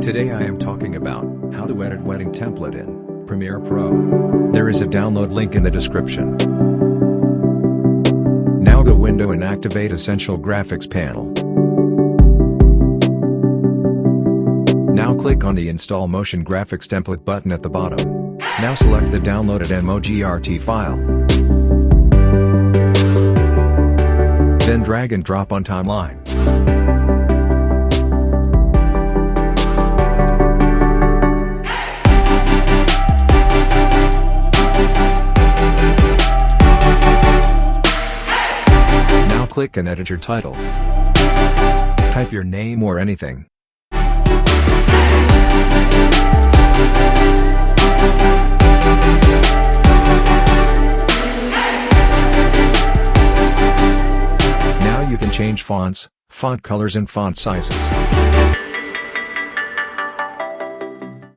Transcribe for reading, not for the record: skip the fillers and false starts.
Today I am talking about how to edit wedding template in Premiere Pro. There is a download link in the description. Now go window and activate Essential Graphics panel. Now click on the Install Motion Graphics Template button at the bottom. Now select the downloaded MOGRT file. Then drag and drop on timeline. Now click and edit your title. Type your name or anything. Now you can change fonts, font colors and font sizes.